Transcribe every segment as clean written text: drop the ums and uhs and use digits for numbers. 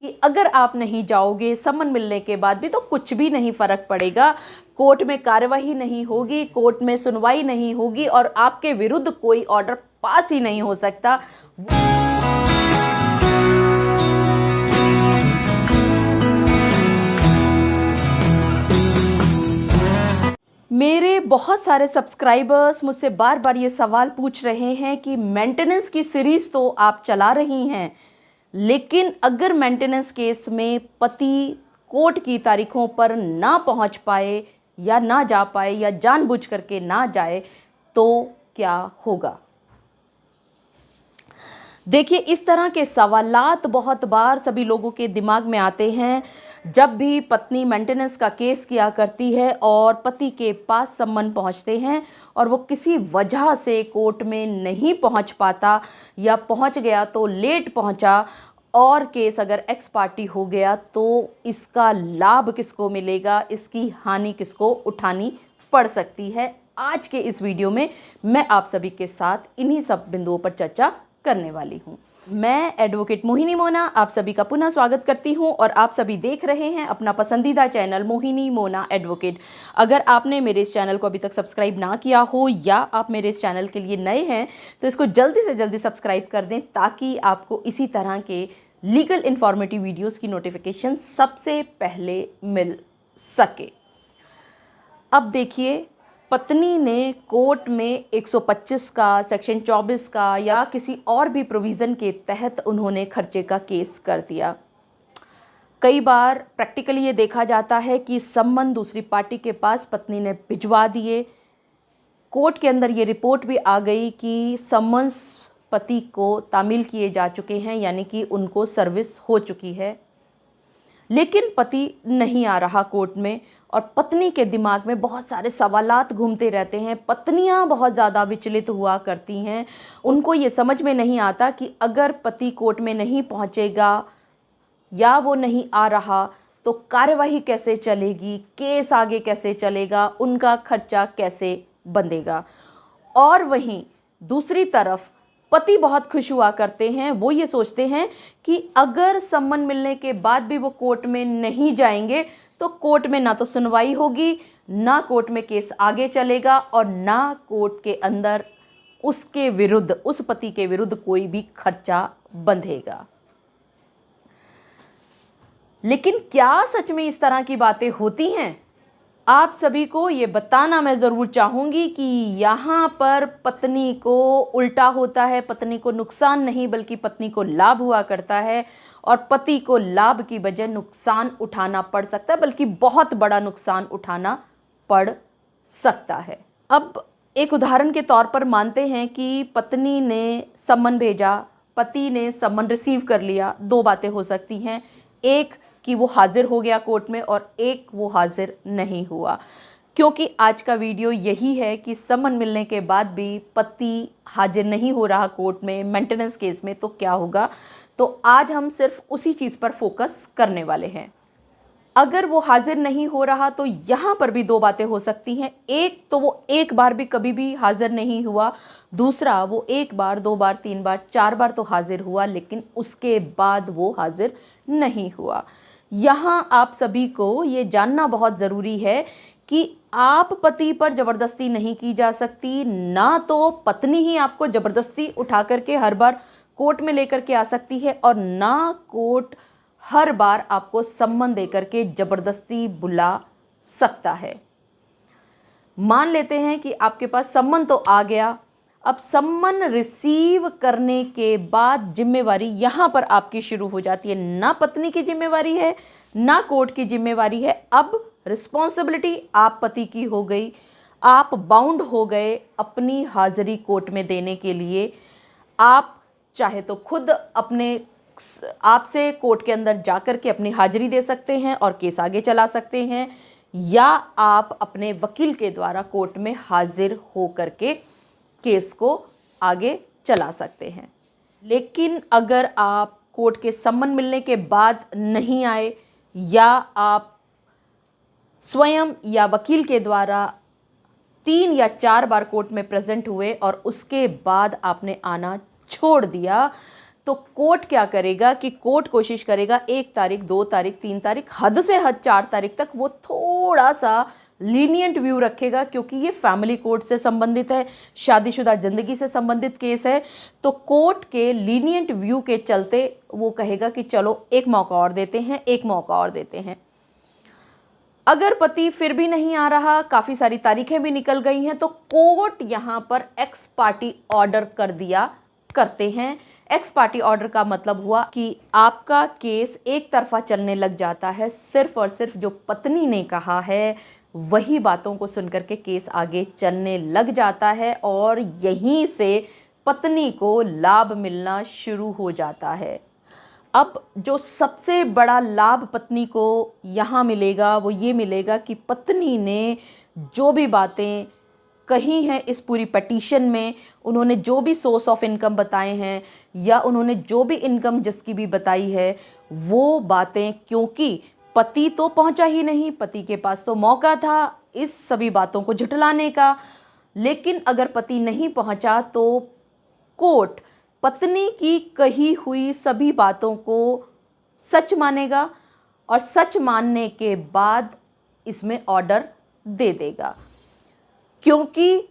कि अगर आप नहीं जाओगे सम्मन मिलने के बाद भी तो कुछ भी नहीं फ़र्क पड़ेगा, कोर्ट में कार्यवाही नहीं होगी, कोर्ट में सुनवाई नहीं होगी और आपके विरुद्ध कोई ऑर्डर पास ही नहीं हो सकता। मेरे बहुत सारे सब्सक्राइबर्स मुझसे बार बार ये सवाल पूछ रहे हैं कि मेंटेनेंस की सीरीज़ तो आप चला रही हैं, लेकिन अगर मेंटेनेंस केस में पति कोर्ट की तारीखों पर ना पहुंच पाए या ना जा पाए या जानबूझ करके ना जाए तो क्या होगा। देखिए, इस तरह के सवालात बहुत बार सभी लोगों के दिमाग में आते हैं जब भी पत्नी मेंटेनेंस का केस किया करती है और पति के पास सम्मन पहुंचते हैं और वो किसी वजह से कोर्ट में नहीं पहुंच पाता या पहुंच गया तो लेट पहुंचा और केस अगर एक्स पार्टी हो गया तो इसका लाभ किसको मिलेगा, इसकी हानि किसको उठानी पड़ सकती है। आज के इस वीडियो में मैं आप सभी के साथ इन्हीं सब बिंदुओं पर चर्चा करने वाली हूँ। मैं एडवोकेट मोहिनी मोना आप सभी का पुनः स्वागत करती हूँ और आप सभी देख रहे हैं अपना पसंदीदा चैनल मोहिनी मोना एडवोकेट। अगर आपने मेरे इस चैनल को अभी तक सब्सक्राइब ना किया हो या आप मेरे इस चैनल के लिए नए हैं तो इसको जल्दी से जल्दी सब्सक्राइब कर दें ताकि आपको इसी तरह के लीगल इन्फॉर्मेटिव वीडियोज़ की नोटिफिकेशन सबसे पहले मिल सके। अब देखिए, पत्नी ने कोर्ट में 125 का, सेक्शन 24 का या किसी और भी प्रोविज़न के तहत उन्होंने खर्चे का केस कर दिया। कई बार प्रैक्टिकली ये देखा जाता है कि सम्मन दूसरी पार्टी के पास पत्नी ने भिजवा दिए, कोर्ट के अंदर ये रिपोर्ट भी आ गई कि सम्मन्स पति को तामील किए जा चुके हैं, यानी कि उनको सर्विस हो चुकी है, लेकिन पति नहीं आ रहा कोर्ट में और पत्नी के दिमाग में बहुत सारे सवालात घूमते रहते हैं। पत्नियां बहुत ज़्यादा विचलित हुआ करती हैं, उनको ये समझ में नहीं आता कि अगर पति कोर्ट में नहीं पहुंचेगा या वो नहीं आ रहा तो कार्यवाही कैसे चलेगी, केस आगे कैसे चलेगा, उनका खर्चा कैसे बंधेगा। और वहीं दूसरी तरफ पति बहुत खुश हुआ करते हैं, वो ये सोचते हैं कि अगर सम्मन मिलने के बाद भी वो कोर्ट में नहीं जाएंगे तो कोर्ट में ना तो सुनवाई होगी, ना कोर्ट में केस आगे चलेगा और ना कोर्ट के अंदर उसके विरुद्ध, उस पति के विरुद्ध कोई भी खर्चा बंधेगा। लेकिन क्या सच में इस तरह की बातें होती हैं? आप सभी को ये बताना मैं ज़रूर चाहूँगी कि यहाँ पर पत्नी को उल्टा होता है, पत्नी को नुकसान नहीं बल्कि पत्नी को लाभ हुआ करता है और पति को लाभ की बजाय नुकसान उठाना पड़ सकता है, बल्कि बहुत बड़ा नुकसान उठाना पड़ सकता है। अब एक उदाहरण के तौर पर मानते हैं कि पत्नी ने सम्मन भेजा, पति ने सम्मन रिसीव कर लिया। दो बातें हो सकती हैं, एक कि वो हाजिर हो गया कोर्ट में और एक वो हाजिर नहीं हुआ। क्योंकि आज का वीडियो यही है कि सम्मन मिलने के बाद भी पति हाजिर नहीं हो रहा कोर्ट में मेंटेनेंस केस में तो क्या होगा, तो आज हम सिर्फ उसी चीज़ पर फोकस करने वाले हैं। अगर वो हाजिर नहीं हो रहा तो यहाँ पर भी दो बातें हो सकती हैं, एक तो वो एक बार भी कभी भी हाजिर नहीं हुआ, दूसरा वो एक बार, दो बार, तीन बार, चार बार तो हाजिर हुआ लेकिन उसके बाद वो हाजिर नहीं हुआ। यहाँ आप सभी को ये जानना बहुत ज़रूरी है कि आप पति पर ज़बरदस्ती नहीं की जा सकती, ना तो पत्नी ही आपको ज़बरदस्ती उठा करके हर बार कोर्ट में लेकर के आ सकती है और ना कोर्ट हर बार आपको सम्मन दे करके ज़बरदस्ती बुला सकता है। मान लेते हैं कि आपके पास सम्मन तो आ गया, अब सम्मन रिसीव करने के बाद जिम्मेवारी यहाँ पर आपकी शुरू हो जाती है। ना पत्नी की जिम्मेवारी है, ना कोर्ट की जिम्मेवारी है। अब रिस्पॉन्सिबिलिटी आप पति की हो गई, आप बाउंड हो गए अपनी हाजिरी कोर्ट में देने के लिए। आप चाहे तो खुद अपने आपसे कोर्ट के अंदर जाकर के अपनी हाजिरी दे सकते हैं और केस आगे चला सकते हैं, या आप अपने वकील के द्वारा कोर्ट में हाजिर हो करके केस को आगे चला सकते हैं। लेकिन अगर आप कोर्ट के सम्मन मिलने के बाद नहीं आए या आप स्वयं या वकील के द्वारा 3 या 4 बार कोर्ट में प्रेजेंट हुए और उसके बाद आपने आना छोड़ दिया, तो कोर्ट क्या करेगा कि कोर्ट कोशिश करेगा 1 तारीख, 2 तारीख, 3 तारीख, हद से हद 4 तारीख तक वो थोड़ा सा लीनियंट व्यू रखेगा, क्योंकि ये फैमिली कोर्ट से संबंधित है, शादीशुदा ज़िंदगी से संबंधित केस है। तो कोर्ट के लीनियंट व्यू के चलते वो कहेगा कि चलो एक मौका और देते हैं, एक मौका और देते हैं। अगर पति फिर भी नहीं आ रहा, काफ़ी सारी तारीखें भी निकल गई हैं, तो कोर्ट यहाँ पर एक्स पार्टी ऑर्डर कर दिया करते हैं। एक्स पार्टी ऑर्डर का मतलब हुआ कि आपका केस एक तरफा चलने लग जाता है, सिर्फ और सिर्फ जो पत्नी ने कहा है वही बातों को सुनकर के केस आगे चलने लग जाता है, और यहीं से पत्नी को लाभ मिलना शुरू हो जाता है। अब जो सबसे बड़ा लाभ पत्नी को यहाँ मिलेगा वो ये मिलेगा कि पत्नी ने जो भी बातें कही हैं इस पूरी पिटीशन में, उन्होंने जो भी सोर्स ऑफ इनकम बताए हैं या उन्होंने जो भी इनकम जिसकी भी बताई है, वो बातें, क्योंकि पति तो पहुंचा ही नहीं, पति के पास तो मौका था इस सभी बातों को झुठलाने का, लेकिन अगर पति नहीं पहुंचा तो कोर्ट पत्नी की कही हुई सभी बातों को सच मानेगा और सच मानने के बाद इसमें ऑर्डर दे देगा। क्योंकि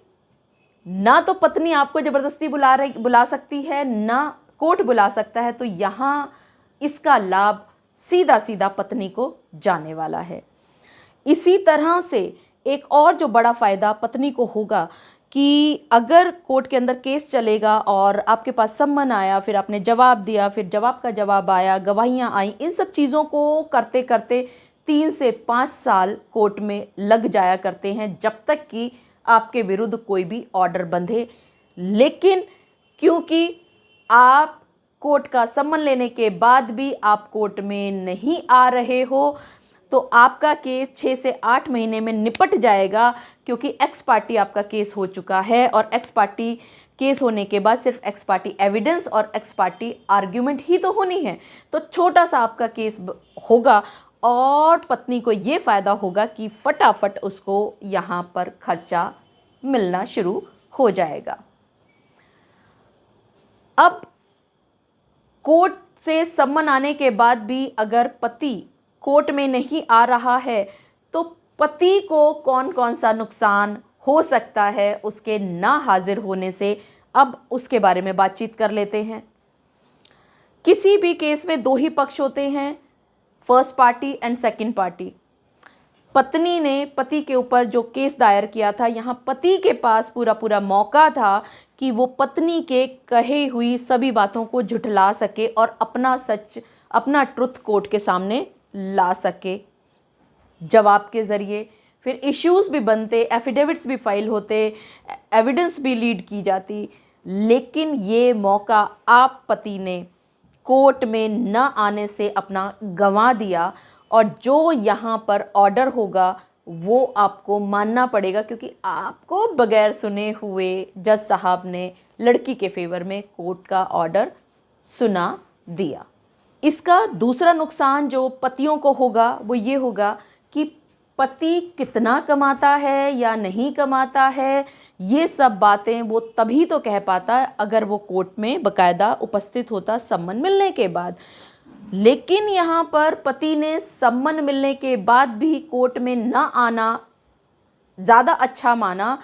ना तो पत्नी आपको ज़बरदस्ती बुला सकती है, ना कोर्ट बुला सकता है, तो यहाँ इसका लाभ सीधा सीधा पत्नी को जाने वाला है। इसी तरह से एक और जो बड़ा फ़ायदा पत्नी को होगा कि अगर कोर्ट के अंदर केस चलेगा और आपके पास सम्मन आया, फिर आपने जवाब दिया, फिर जवाब का जवाब आया, गवाहियाँ आई, इन सब चीज़ों को करते करते 3 से 5 साल कोर्ट में लग जाया करते हैं, जब तक कि आपके विरुद्ध कोई भी ऑर्डर बंधे। लेकिन क्योंकि आप कोर्ट का सम्मन लेने के बाद भी आप कोर्ट में नहीं आ रहे हो, तो आपका केस 6 से 8 महीने में निपट जाएगा, क्योंकि एक्स पार्टी आपका केस हो चुका है। और एक्स पार्टी केस होने के बाद सिर्फ एक्स पार्टी एविडेंस और एक्स पार्टी आर्ग्यूमेंट ही तो होनी है, तो छोटा सा आपका केस होगा और पत्नी को ये फ़ायदा होगा कि फटाफट उसको यहाँ पर खर्चा मिलना शुरू हो जाएगा। अब कोर्ट से सम्मन आने के बाद भी अगर पति कोर्ट में नहीं आ रहा है, तो पति को कौन कौन सा नुकसान हो सकता है उसके ना हाजिर होने से, अब उसके बारे में बातचीत कर लेते हैं। किसी भी केस में 2 ही पक्ष होते हैं, first party and second party. पत्नी ने पति के ऊपर जो केस दायर किया था, यहाँ पति के पास पूरा मौका था कि वो पत्नी के कहे हुई सभी बातों को झुठला सके और अपना सच, अपना ट्रुथ कोर्ट के सामने ला सके जवाब के ज़रिए। फिर इश्यूज़ भी बनते, एफिडेविट्स भी फाइल होते, एविडेंस भी लीड की जाती, लेकिन ये मौका आप पति ने कोर्ट में न आने से अपना गंवा दिया। और जो यहाँ पर ऑर्डर होगा वो आपको मानना पड़ेगा, क्योंकि आपको बगैर सुने हुए जज साहब ने लड़की के फेवर में कोर्ट का ऑर्डर सुना दिया। इसका दूसरा नुकसान जो पतियों को होगा वो ये होगा कि पति कितना कमाता है या नहीं कमाता है, ये सब बातें वो तभी तो कह पाता है अगर वो कोर्ट में बाकायदा उपस्थित होता सम्मन मिलने के बाद। लेकिन यहाँ पर पति ने सम्मन मिलने के बाद भी कोर्ट में न आना ज़्यादा अच्छा माना,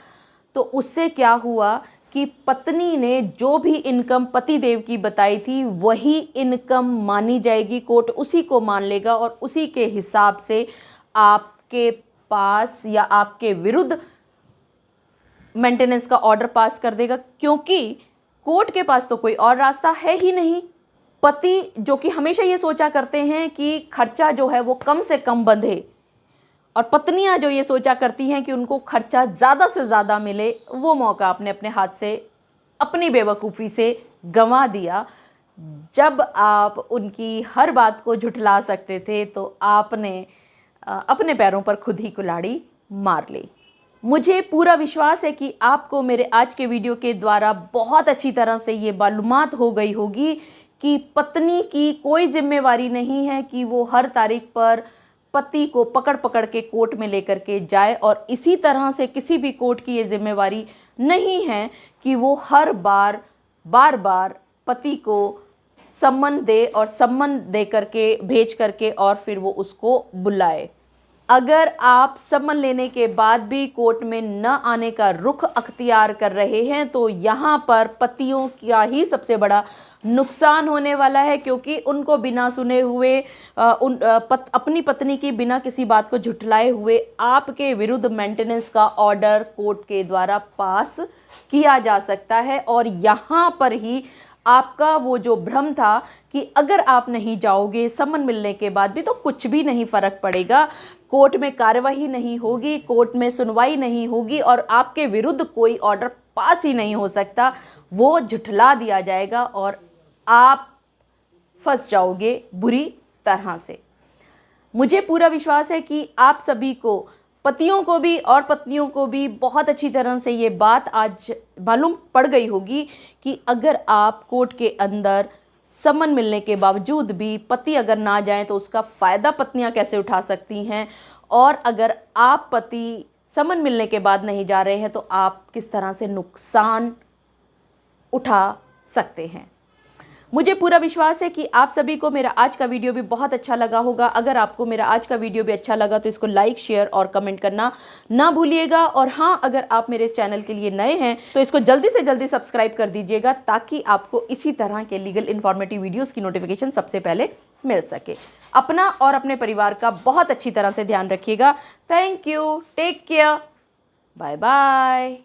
तो उससे क्या हुआ कि पत्नी ने जो भी इनकम पति देव की बताई थी वही इनकम मानी जाएगी, कोर्ट उसी को मान लेगा और उसी के हिसाब से आपके पास या आपके विरुद्ध मेंटेनेंस का ऑर्डर पास कर देगा, क्योंकि कोर्ट के पास तो कोई और रास्ता है ही नहीं। पति जो कि हमेशा ये सोचा करते हैं कि खर्चा जो है वो कम से कम बंधे, और पत्नियां जो ये सोचा करती हैं कि उनको खर्चा ज़्यादा से ज़्यादा मिले, वो मौका आपने अपने हाथ से अपनी बेवकूफ़ी से गंवा दिया। जब आप उनकी हर बात को झुठला सकते थे तो आपने अपने पैरों पर खुद ही कुल्हाड़ी मार ली। मुझे पूरा विश्वास है कि आपको मेरे आज के वीडियो के द्वारा बहुत अच्छी तरह से ये मालूमात हो गई होगी कि पत्नी की कोई जिम्मेवारी नहीं है कि वो हर तारीख पर पति को पकड़ पकड़ के कोर्ट में लेकर के जाए, और इसी तरह से किसी भी कोर्ट की ये जिम्मेवारी नहीं है कि वो हर बार बार पति को सम्मन दे और सम्मन दे करके भेज करके और फिर वो उसको बुलाए। अगर आप सम्मन लेने के बाद भी कोर्ट में न आने का रुख अख्तियार कर रहे हैं तो यहाँ पर पतियों का ही सबसे बड़ा नुकसान होने वाला है, क्योंकि उनको बिना सुने हुए अपनी पत्नी की बिना किसी बात को झुठलाए हुए आपके विरुद्ध मेंटेनेंस का ऑर्डर कोर्ट के द्वारा पास किया जा सकता है। और यहाँ पर ही आपका वो जो भ्रम था कि अगर आप नहीं जाओगे सम्मन मिलने के बाद भी तो कुछ भी नहीं फ़र्क पड़ेगा, कोर्ट में कार्यवाही नहीं होगी, कोर्ट में सुनवाई नहीं होगी और आपके विरुद्ध कोई ऑर्डर पास ही नहीं हो सकता, वो झुठला दिया जाएगा और आप फंस जाओगे बुरी तरह से। मुझे पूरा विश्वास है कि आप सभी को, पतियों को भी और पत्नियों को भी बहुत अच्छी तरह से ये बात आज मालूम पड़ गई होगी कि अगर आप कोर्ट के अंदर सम्मन मिलने के बावजूद भी पति अगर ना जाएं तो उसका फ़ायदा पत्नियां कैसे उठा सकती हैं, और अगर आप पति सम्मन मिलने के बाद नहीं जा रहे हैं तो आप किस तरह से नुकसान उठा सकते हैं। मुझे पूरा विश्वास है कि आप सभी को मेरा आज का वीडियो भी बहुत अच्छा लगा होगा। अगर आपको मेरा आज का वीडियो भी अच्छा लगा तो इसको लाइक, शेयर और कमेंट करना ना भूलिएगा। और हाँ, अगर आप मेरे इस चैनल के लिए नए हैं तो इसको जल्दी से जल्दी सब्सक्राइब कर दीजिएगा, ताकि आपको इसी तरह के लीगल इन्फॉर्मेटिव वीडियोज़ की नोटिफिकेशन सबसे पहले मिल सके। अपना और अपने परिवार का बहुत अच्छी तरह से ध्यान रखिएगा। Thank you, take care, bye bye.